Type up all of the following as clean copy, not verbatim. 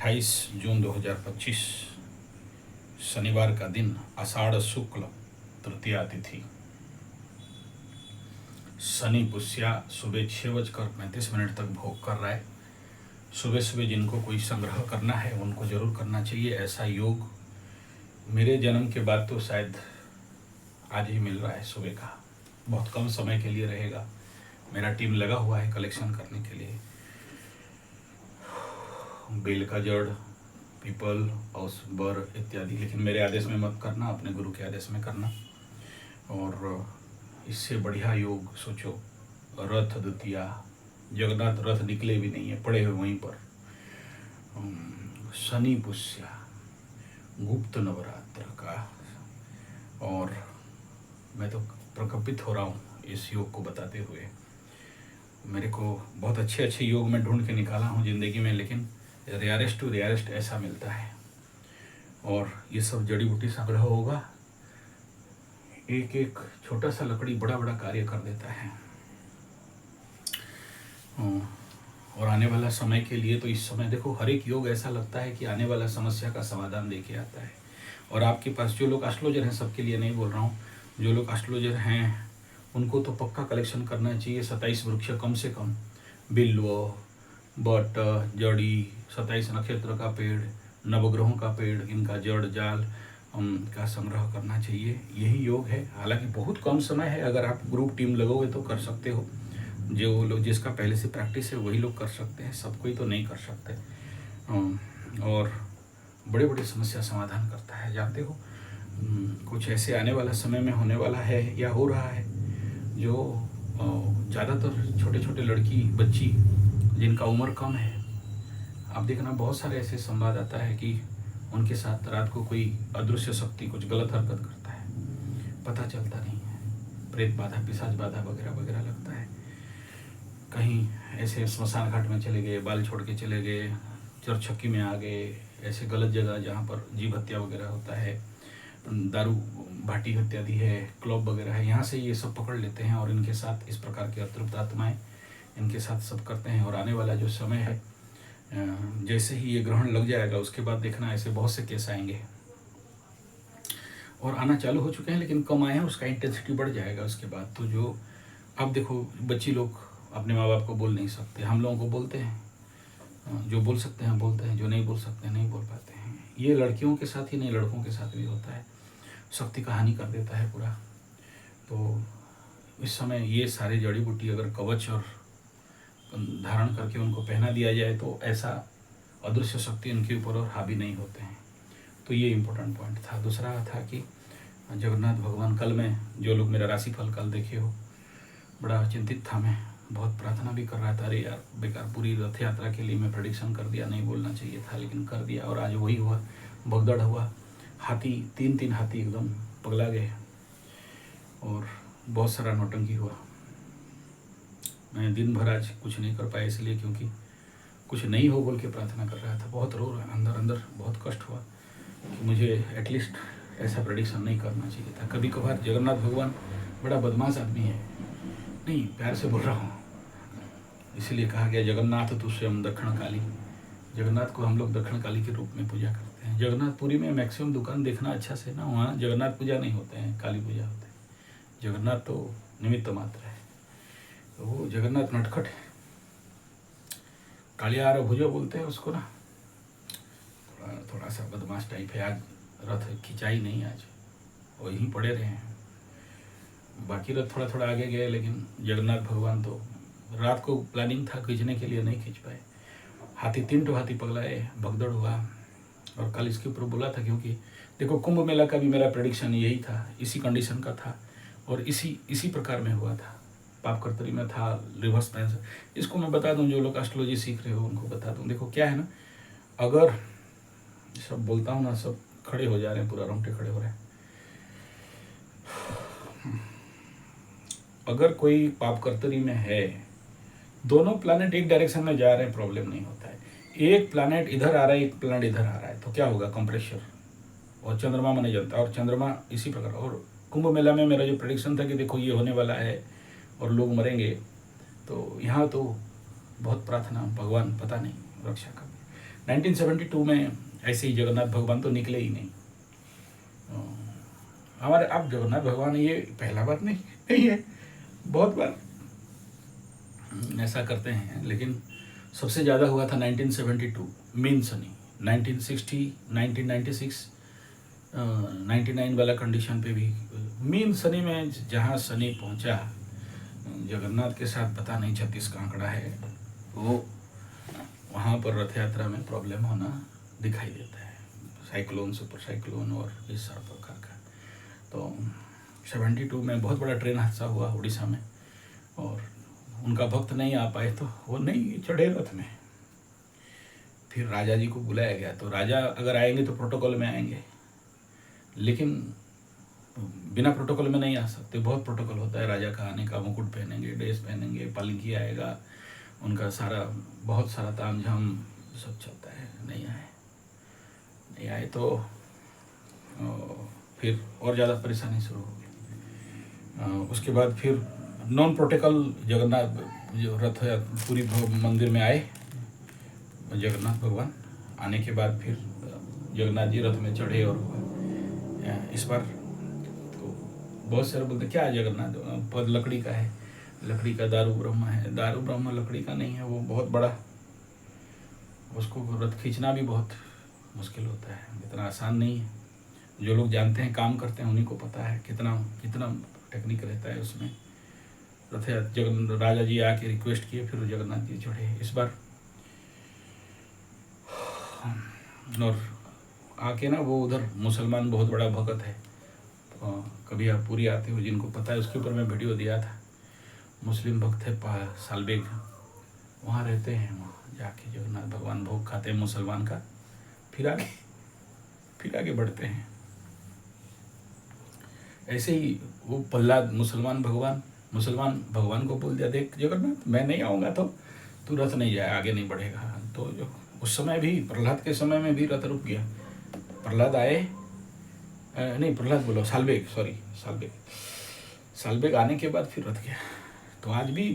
28 जून 2025 शनिवार का दिन, आषाढ़ शुक्ल तृतीया तिथि, शनि पुष्या सुबह 6:35 तक भोग कर रहा है। सुबह सुबह जिनको कोई संग्रह करना है उनको जरूर करना चाहिए। ऐसा योग मेरे जन्म के बाद तो शायद आज ही मिल रहा है। सुबह का बहुत कम समय के लिए रहेगा। मेरा टीम लगा हुआ है कलेक्शन करने के लिए। बेल का जड़, पीपल और बर इत्यादि, लेकिन मेरे आदेश में मत करना, अपने गुरु के आदेश में करना। और इससे बढ़िया योग सोचो, रथ द्वितीया, जगन्नाथ रथ निकले भी नहीं है, पड़े हुए वहीं पर। शनि पुष्या, गुप्त नवरात्र का। और मैं तो प्रकंपित हो रहा हूँ इस योग को बताते हुए। मेरे को बहुत अच्छे अच्छे योग में ढूंढ के निकाला हूँ ज़िंदगी में, लेकिन रेयरेस्ट टू रेयरेस्ट ऐसा मिलता है। और ये सब जड़ी बूटी संग्रह होगा। एक एक छोटा सा लकड़ी बड़ा बड़ा कार्य कर देता है। और आने वाला समय के लिए तो इस समय देखो, हर एक योग ऐसा लगता है कि आने वाला समस्या का समाधान दे के आता है। और आपके पास जो लोग एस्ट्रोलॉजर हैं, सबके लिए नहीं बोल रहा हूँ, जो लोग एस्ट्रोलॉजर हैं उनको तो पक्का कलेक्शन करना चाहिए। 27 वृक्ष कम से कम, बिल्व, बट, जड़ी, 27 नक्षत्र का पेड़, नवग्रहों का पेड़, इनका जड़ जाल का संग्रह करना चाहिए। यही योग है। हालांकि बहुत कम समय है। अगर आप ग्रुप टीम लगोगे तो कर सकते हो। जो लोग जिसका पहले से प्रैक्टिस है वही लोग कर सकते हैं, सब कोई तो नहीं कर सकते। और बड़े बड़े समस्या समाधान करता है। जानते हो, कुछ ऐसे आने वाला समय में होने वाला है या हो रहा है जो ज़्यादातर छोटे छोटे लड़की बच्ची जिनका उम्र कम है, आप देखना बहुत सारे ऐसे संवाद आता है कि उनके साथ रात को कोई अदृश्य शक्ति कुछ गलत हरकत करता है, पता चलता नहीं है। प्रेत बाधा, पिशाच बाधा वगैरह वगैरह लगता है। कहीं ऐसे स्मशान घाट में चले गए, बाल छोड़ के चले गए, चरछक्की में आ गए, ऐसे गलत जगह जहाँ पर जीव हत्या वगैरह होता है, दारू भाटी इत्यादि है, क्लब वगैरह है, यहाँ से ये सब पकड़ लेते हैं और इनके साथ इस प्रकार की अतृप्त आत्माएँ इनके साथ सब करते हैं। और आने वाला जो समय है, जैसे ही ये ग्रहण लग जाएगा उसके बाद देखना ऐसे बहुत से केस आएंगे। और आना चालू हो चुके हैं, लेकिन कम आए हैं, उसका इंटेंसिटी बढ़ जाएगा उसके बाद। तो जो अब देखो, बच्ची लोग अपने माँ बाप को बोल नहीं सकते, हम लोगों को बोलते हैं। जो बोल सकते हैं बोलते हैं, जो नहीं बोल सकते नहीं बोल पाते हैं। ये लड़कियों के साथ ही नहीं, लड़कों के साथ भी होता है। शक्ति का हानि कर देता है पूरा। तो इस समय ये सारे जड़ी बूटी अगर कवच और धारण करके उनको पहना दिया जाए तो ऐसा अदृश्य शक्ति उनके ऊपर और हावी नहीं होते हैं। तो ये इम्पोर्टेंट पॉइंट था। दूसरा था कि जगन्नाथ भगवान, कल में जो लोग मेरा राशिफल कल देखे हो, बड़ा चिंतित था मैं, बहुत प्रार्थना भी कर रहा था। अरे यार बेकार, पूरी रथ यात्रा के लिए मैं प्रेडिक्शन कर दिया, नहीं बोलना चाहिए था लेकिन कर दिया। और आज वही हुआ, भगदड़ हुआ। हाथी, तीन हाथी एकदम पगला गए और बहुत सारा नौटंकी हुआ। मैं दिन भर आज कुछ नहीं कर पाया इसलिए, क्योंकि कुछ नहीं हो बोल के प्रार्थना कर रहा था। बहुत रो रहा, अंदर अंदर बहुत कष्ट हुआ कि मुझे एटलीस्ट ऐसा प्रेडिक्शन नहीं करना चाहिए था। कभी कभार जगन्नाथ भगवान बड़ा बदमाश आदमी है, नहीं प्यार से बोल रहा हूँ, इसलिए कहा गया जगन्नाथ तु स्वयं दक्षिण काली। जगन्नाथ को हम लोग दक्षिण काली के रूप में पूजा करते हैं। जगन्नाथपुरी में मैक्सिमम दुकान देखना अच्छा से ना, वहाँ जगन्नाथ पूजा नहीं होते हैं, काली पूजा होते हैं। जगन्नाथ तो निमित्त मात्र है। तो वो जगन्नाथ नटखट है, कालियार भुजो बोलते हैं उसको ना, थोड़ा सा बदमाश टाइप है। आज रथ खिंचाई नहीं, आज वहीं पड़े रहे हैं। बाकी रथ थोड़ा थोड़ा आगे गए, लेकिन जगन्नाथ भगवान तो रात को प्लानिंग था खींचने के लिए, नहीं खींच पाए। हाथी, 3 हाथी पगलाए, भगदड़ हुआ। और कल इसके ऊपर बोला था, क्योंकि देखो कुंभ मेला का भी मेरा प्रेडिक्शन यही था, इसी कंडीशन का था और इसी प्रकार में हुआ था। पाप कर्तरी में था, रिवर्स पैंस। इसको मैं बता दूं, जो लोग एस्ट्रोलॉजी सीख रहे हो उनको बता दूं। देखो क्या है ना, अगर सब बोलता हूँ ना, सब खड़े हो जा रहे हैं, पूरा रोंगटे खड़े हो रहे हैं। अगर कोई पाप कर्तरी में है, दोनों प्लैनेट एक डायरेक्शन में जा रहे हैं, प्रॉब्लम नहीं होता है। एक प्लैनेट इधर आ रहा है, एक प्लैनेट इधर आ रहा है, तो क्या होगा, कंप्रेशर। और चंद्रमा माने जनता, और चंद्रमा इसी प्रकार। और कुंभ मेला में मेरा जो प्रेडिक्शन था कि देखो ये होने वाला है और लोग मरेंगे, तो यहाँ तो बहुत प्रार्थना, भगवान पता नहीं रक्षा कर। 1972 में ऐसे ही जगन्नाथ भगवान तो निकले ही नहीं। हमारे अब जगन्नाथ भगवान ये पहला बार नहीं है, बहुत बार ऐसा करते हैं, लेकिन सबसे ज़्यादा हुआ था 1972 मीन सनी। 1960, 1996, 99 वाला कंडीशन पे भी मीन सनी में जहाँ सनी पहुँचा जगन्नाथ के साथ, पता नहीं 36 का आंकड़ा है वो, वहाँ पर रथ यात्रा में प्रॉब्लम होना दिखाई देता है, साइक्लोन, सुपर साइक्लोन और इस सब प्रकार का। तो 72 में बहुत बड़ा ट्रेन हादसा हुआ उड़ीसा में, और उनका भक्त नहीं आ पाए तो वो नहीं चढ़े रथ में। फिर राजा जी को बुलाया गया, तो राजा अगर आएंगे तो प्रोटोकॉल में आएंगे, लेकिन बिना प्रोटोकॉल में नहीं आ सकते। बहुत प्रोटोकॉल होता है राजा का आने का, मुकुट पहनेंगे, ड्रेस पहनेंगे, पालकी आएगा, उनका सारा बहुत सारा तामझाम सब चलता है। नहीं आए तो फिर और ज़्यादा परेशानी शुरू हो गई। उसके बाद फिर नॉन प्रोटोकॉल जगन्नाथ जो रथ पूरी मंदिर में आए जगन्नाथ भगवान। आने के बाद फिर जगन्नाथ जी रथ में चढ़े, और इस बार तो बहुत सारे बोलते क्या है जगन्नाथ पद लकड़ी का है, लकड़ी का दारू ब्रह्म है। दारू ब्रह्म लकड़ी का नहीं है, वो बहुत बड़ा, उसको रथ खींचना भी बहुत मुश्किल होता है, इतना आसान नहीं है। जो लोग जानते हैं, काम करते हैं, उन्हीं को पता है कितना टेक्निक रहता है उसमें। रथ जगन्नाथ राजा जी आके रिक्वेस्ट किए, फिर जगन्नाथ जी चढ़े इस बार। और आके ना वो उधर मुसलमान बहुत बड़ा भगत है, तो कभी आप पूरी आते हो, जिनको पता है, उसके ऊपर मैं वीडियो दिया था। मुस्लिम भक्त है सालबेग, वहाँ रहते हैं, वहाँ जाके जगन्नाथ भगवान भोग खाते हैं मुसलमान का, फिर आगे बढ़ते हैं। ऐसे ही वो प्रहलाद मुसलमान भगवान को बोल दिया, देख जगन्नाथ मैं नहीं आऊँगा तो तू रथ नहीं जाए, आगे नहीं बढ़ेगा। तो जो उस समय भी प्रहलाद के समय में भी रथ रुक गया। प्रहलाद आए, नहीं प्रहलाद बोलो, सालबेग आने के बाद फिर रथ गया। तो आज भी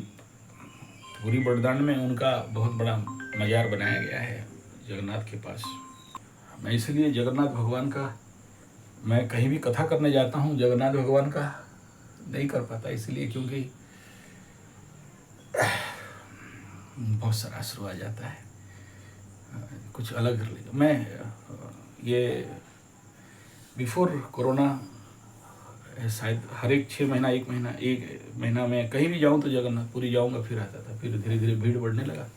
पूरी बड़दांड में उनका बहुत बड़ा मजार बनाया गया है जगन्नाथ के पास। मैं इसलिए जगन्नाथ भगवान का, मैं कहीं भी कथा करने जाता हूँ जगन्नाथ भगवान का नहीं कर पाता, इसलिए क्योंकि बहुत सारा आंसू आ जाता है, कुछ अलग। मैं ये बिफोर कोरोना शायद हर एक 6 महीना, एक महीना में कहीं भी जाऊँ तो जगन्नाथपुरी जाऊँगा, फिर आता था। फिर धीरे धीरे भीड़ बढ़ने लगा,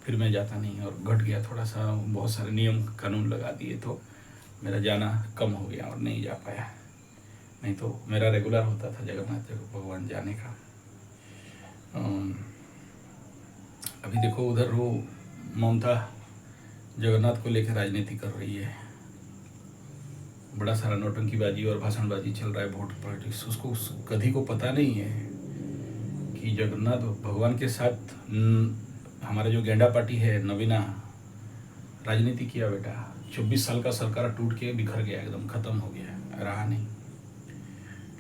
फिर मैं जाता नहीं, और घट गया थोड़ा सा, बहुत सारे नियम कानून लगा दिए तो मेरा जाना कम हो गया और नहीं जा पाया, नहीं तो मेरा रेगुलर होता था जगन्नाथ भगवान जाने का। अभी देखो उधर वो ममता जगन्नाथ को लेकर राजनीति कर रही है, बड़ा सारा नौटंकीबाजी और भाषणबाजी चल रहा है, वोट पॉलिटिक्स। उसको कभी को पता नहीं है कि जगन्नाथ भगवान के साथ हमारा जो गेंडा पार्टी है, नवीना, राजनीति किया बेटा। 24 साल का सरकार टूट के बिखर गया, एकदम खत्म हो गया, रहा नहीं।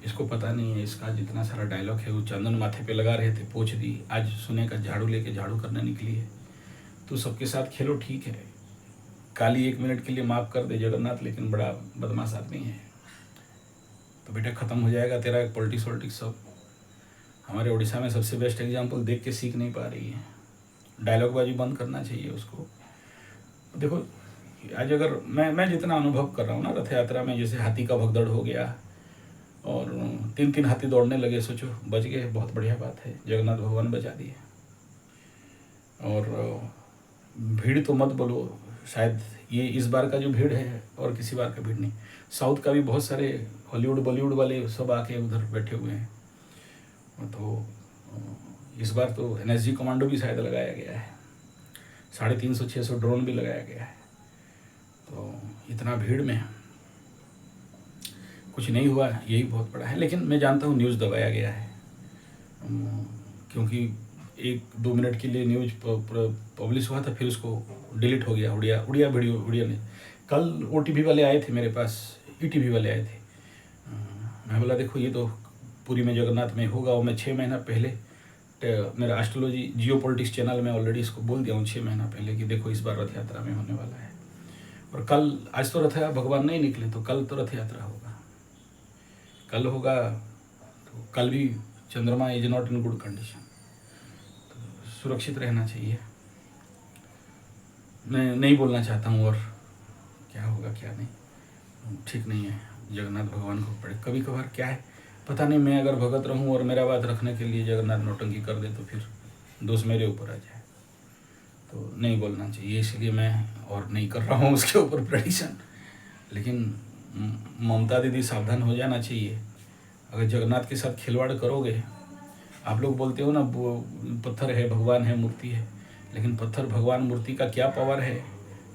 इसको पता नहीं है, इसका जितना सारा डायलॉग है वो चंदन माथे पे लगा रहे थे, पोंछ दी, आज सुने का झाड़ू लेके झाड़ू करने निकली है। तो सबके साथ खेलो, ठीक है, काली 1 मिनट के लिए माफ़ कर दे जगन्नाथ, लेकिन बड़ा बदमाश आदमी है। तो बेटा ख़त्म हो जाएगा तेरा पॉलिटिक्स सब। हमारे उड़ीसा में सबसे बेस्ट एग्जाम्पल देख के सीख नहीं पा रही है, डायलॉगबाजी बंद करना चाहिए उसको। देखो आज अगर मैं जितना अनुभव कर रहा हूँ ना रथ यात्रा में, जैसे हाथी का भगदड़ हो गया और 3 हाथी दौड़ने लगे, सोचो बच गए, बहुत बढ़िया बात है, जगन्नाथ भगवान बचा दिए। और भीड़ तो मत बोलो, शायद ये इस बार का जो भीड़ है और किसी बार का भीड़ नहीं। साउथ का भी बहुत सारे हॉलीवुड बॉलीवुड वाले सब आके उधर बैठे हुए हैं। तो इस बार तो NSG कमांडो भी शायद लगाया गया है, 350-600 ड्रोन भी लगाया गया है। तो इतना भीड़ में कुछ नहीं हुआ, यही बहुत बड़ा है। लेकिन मैं जानता हूँ न्यूज़ दबाया गया है, क्योंकि 1-2 मिनट के लिए न्यूज़ पब्लिश हुआ था, फिर उसको डिलीट हो गया। उड़िया वीडियो ने कल OTV वाले आए थे मेरे पास, ETV वाले आए थे। मैं बोला देखो ये तो पूरी में जगन्नाथ में होगा, और मैं 6 महीना पहले मेरा एस्ट्रोलॉजी जियो पॉलिटिक्स चैनल में ऑलरेडी इसको बोल दिया हूँ 6 महीना पहले कि देखो इस बार रथ यात्रा में होने वाला है। और कल, आज तो रथ भगवान नहीं निकले तो कल तो रथ यात्रा होगा, कल होगा। तो कल भी चंद्रमा is not in good condition, तो सुरक्षित रहना चाहिए। मैं नहीं बोलना चाहता हूँ और क्या होगा क्या नहीं, ठीक नहीं है। जगन्नाथ भगवान को पड़े कभी कभार क्या है पता नहीं, मैं अगर भगत रहूं और मेरा बात रखने के लिए जगन्नाथ नौटंकी कर दे तो फिर दोष मेरे ऊपर आ जाए, तो नहीं बोलना चाहिए, इसलिए मैं और नहीं कर रहा हूँ उसके ऊपर प्रेडिक्शन। लेकिन ममता दीदी सावधान हो जाना चाहिए, अगर जगन्नाथ के साथ खिलवाड़ करोगे। आप लोग बोलते हो ना वो पत्थर है भगवान है मूर्ति है, लेकिन पत्थर भगवान मूर्ति का क्या पावर है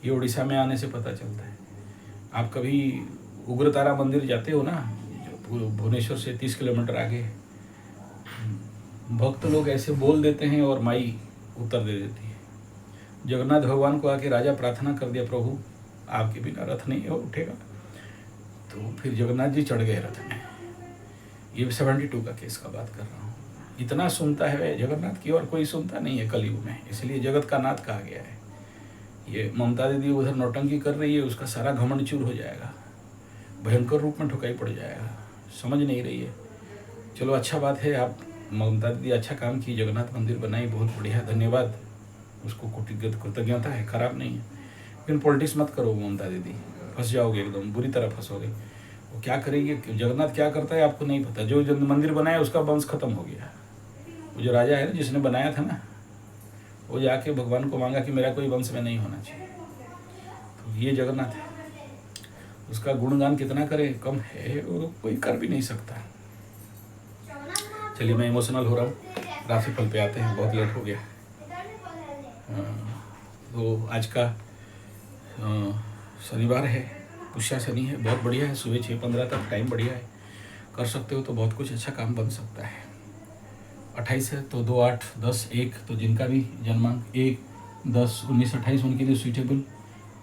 ये उड़ीसा में आने से पता चलता है। आप कभी उग्रतारा मंदिर जाते हो ना, जो भुवनेश्वर से 30 किलोमीटर आगे, भक्त लोग ऐसे बोल देते हैं और माई उत्तर दे देती है। जगन्नाथ भगवान को आके राजा प्रार्थना कर दिया, प्रभु आपके बिना रथ नहीं हो उठेगा, तो फिर जगन्नाथ जी चढ़ गए रथ में। ये 72 का केस का बात कर रहा हूँ। इतना सुनता है जगन्नाथ की और कोई सुनता नहीं है कलयुग में, इसलिए जगत का नाथ कहा गया है। ये ममता दीदी उधर नौटंकी कर रही है, उसका सारा घमंड चूर हो जाएगा, भयंकर रूप में ठुकाई पड़ जाएगा, समझ नहीं रही है। चलो अच्छा बात है, आप ममता दीदी अच्छा काम की, जगन्नाथ मंदिर बनाई, बहुत बढ़िया, धन्यवाद, उसको कृतज्ञता है, खराब नहीं है। लेकिन पॉलिटिक्स मत करो ममता दीदी, फंस जाओगे, एकदम बुरी तरह फंसोगे। वो क्या करेगी, जगन्नाथ क्या करता है आपको नहीं पता। जो मंदिर बनाया उसका वंश खत्म हो गया। वो जो राजा है ना जिसने बनाया था ना, वो जाके भगवान को मांगा कि मेरा कोई वंश में नहीं होना चाहिए। तो ये जगन्नाथ है, उसका गुणगान कितना करे कम है, और कोई कर भी नहीं सकता। चलिए मैं इमोशनल हो रहा हूँ, राशिफल पे आते हैं, बहुत लेट हो गया। तो आज का शनिवार है, पुष्या शनि है, बहुत बढ़िया है। सुबह 6:15 तक टाइम बढ़िया है, कर सकते हो तो बहुत कुछ अच्छा काम बन सकता है। 28 है तो 2, 8, 10, 1, तो जिनका भी जन्मांक 1, 10, 19, 28 उनके लिए सूटेबल,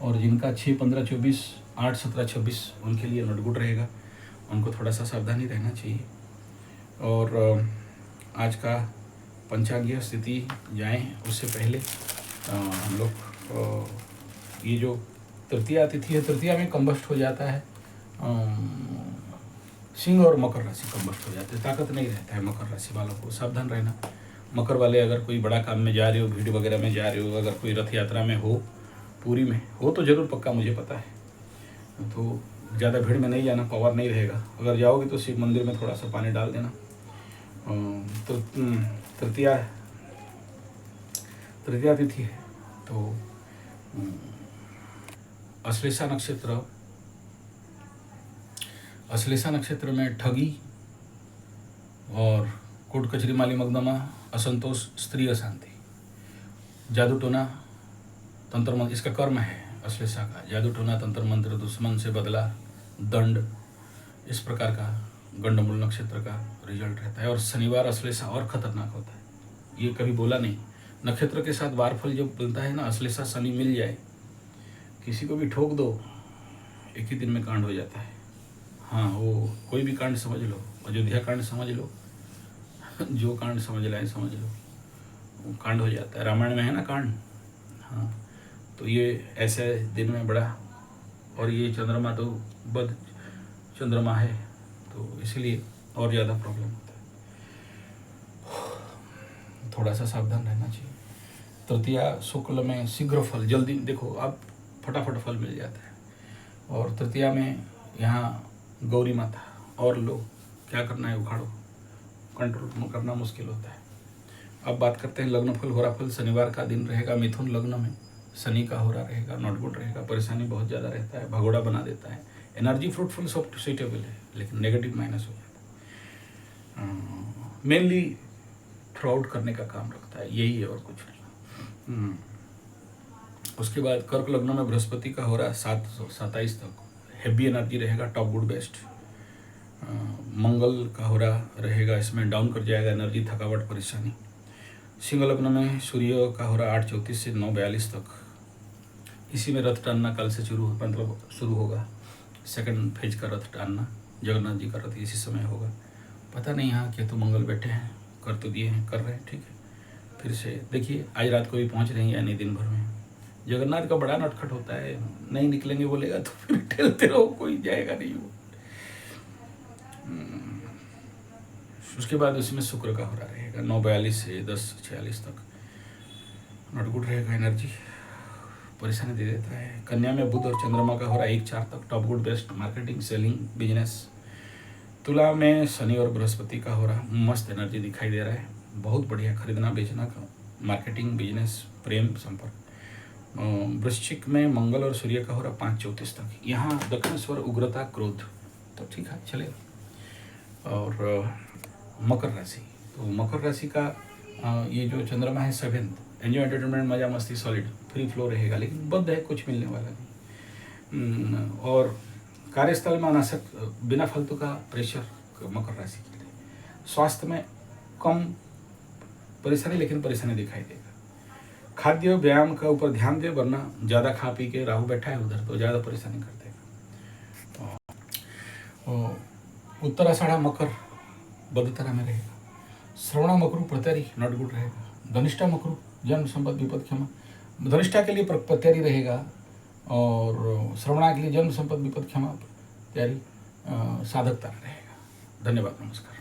और जिनका 6, 15, 24, 8, 17, 26 उनके लिए नॉट गुड रहेगा, उनको थोड़ा सा सावधानी रहना चाहिए। और आज का पंचांगीय स्थिति जाएं उससे पहले हम लोग ये जो तृतीया तिथि है, तृतीया में कंबस्ट हो जाता है, सिंह और मकर राशि कंबस्ट हो जाते हैं, ताकत नहीं रहता है मकर राशि वालों को, सावधान रहना। मकर वाले अगर कोई बड़ा काम में जा रहे हो, भीड़ वगैरह में जा रहे हो, अगर कोई रथ यात्रा में हो, पूरी में हो तो ज़रूर पक्का, मुझे पता है, तो ज़्यादा भीड़ में नहीं जाना, पावर नहीं रहेगा। अगर जाओगे तो शिव मंदिर में थोड़ा सा पानी डाल देना। तो तृतीया तिथि है, तो अश्लेषा नक्षत्र में ठगी और कोर्ट कचहरी माली मकदमा, असंतोष, स्त्री अशांति, जादू टोना, तंत्र मंत्र, इसका कर्म है अश्लेषा का, जादू टोना, तंत्र मंत्र, दुश्मन से बदला, दंड, इस प्रकार का गंडमूल नक्षत्र का रिजल्ट रहता है। और शनिवार अश्लेषा और खतरनाक होता है, ये कभी बोला नहीं। नक्षत्र के साथ वारफल जब बनता है ना, अश्लेषा शनि मिल जाए, किसी को भी ठोक दो, एक ही दिन में कांड हो जाता है। हाँ, वो कोई भी कांड समझ लो, अयोध्या कांड समझ लो, जो कांड समझ लाए समझ लो, वो कांड हो जाता है। रामायण में है ना कांड, हाँ, तो ये ऐसे दिन में बड़ा, और ये चंद्रमा तो बद चंद्रमा है, तो इसलिए और ज़्यादा प्रॉब्लम होता है, थोड़ा सा सावधान रहना चाहिए। तृतीया शुक्ल में शीघ्र फल, जल्दी देखो आप, फटाफट फल मिल जाता है। और तृतीया में यहाँ गौरी माता, और लोग क्या करना है, उखाड़ो, कंट्रोल करना मुश्किल होता है। अब बात करते हैं लग्नफल, होराफल। शनिवार का दिन रहेगा मिथुन लग्न में, शनि का होरा रहेगा, नॉट गुड रहेगा, परेशानी बहुत ज़्यादा रहता है, भगोड़ा बना देता है। एनर्जी फ्रूटफुल सब सुइटेबल है, लेकिन नेगेटिव माइनस हो जाता है। मेनली थ्रू आउट करने का काम रखता है, यही है और कुछ नहीं। उसके बाद कर्क लग्न में बृहस्पति का होरा 7-27 तक हैवी एनर्जी रहेगा, टॉप गुड बेस्ट। मंगल का होरा रहेगा, इसमें डाउन कर जाएगा एनर्जी, थकावट, परेशानी। सिंह लग्न में सूर्य का होरा 8:34 से 9:42 तक, इसी में रथ टानना कल से शुरू होगा, सेकंड फेज का रथ टानना, जगन्नाथ जी का रथ इसी समय होगा। पता नहीं यहाँ केतु मंगल बैठे हैं, कर तो दिए हैं, कर रहे हैं, ठीक है। फिर से देखिए आज रात को भी पहुंच रहे हैं या नहीं दिन भर में। जगन्नाथ का बड़ा नटखट होता है, नहीं निकलेंगे बोलेगा तो फिर ठेलते रहो, कोई जाएगा नहीं वो। उसके बाद उसमें शुक्र का हो रहा रहेगा 9:42 से 10:46 तक, नॉट गुड रहेगा, एनर्जी परेशानी दे देता है। कन्या में बुध और चंद्रमा का हो रहा है 1-4 तक, top good best marketing selling business. तुला में शनि और बृहस्पति का हो रहा, मस्त एनर्जी दिखाई दे रहा है, बहुत बढ़िया, खरीदना बेचना का, मार्केटिंग बिजनेस, प्रेम संपर्क। वृश्चिक में मंगल और सूर्य का हो रहा 5:34 तक, यहाँ दक्षिण स्वर उग्रता क्रोध, तो ठीक है चलेगा। और मकर राशि, तो मकर राशि का ये जो चंद्रमा है 7th, एंजॉय एंटरटेनमेंट, मजा मस्ती, सॉलिड फ्री फ्लो रहेगा, लेकिन बद्ध है, कुछ मिलने वाला नहीं। और कार्यस्थल में अनावश्यक बिना फालतू का प्रेशर मकर राशि के लिए। स्वास्थ्य में कम परेशानी, लेकिन परेशानी दिखाई देगा। खाद्य व्यायाम का ऊपर ध्यान दे, वरना ज़्यादा खा पी के राहु बैठा है उधर तो ज़्यादा परेशानी कर देगा। उत्तराषाढ़ा मकर बद्ध तरह में रहेगा। श्रवणा मकरू प्रत्यारी नॉट गुड रहेगा। धनिष्ठा मकरू जन्म संपद विपद क्षमा, धनिष्ठा के लिए प्रत्यारी रहेगा और श्रवणा के लिए जन्म संपद विपद क्षमा तैयारी साधक तरह रहेगा। धन्यवाद, नमस्कार।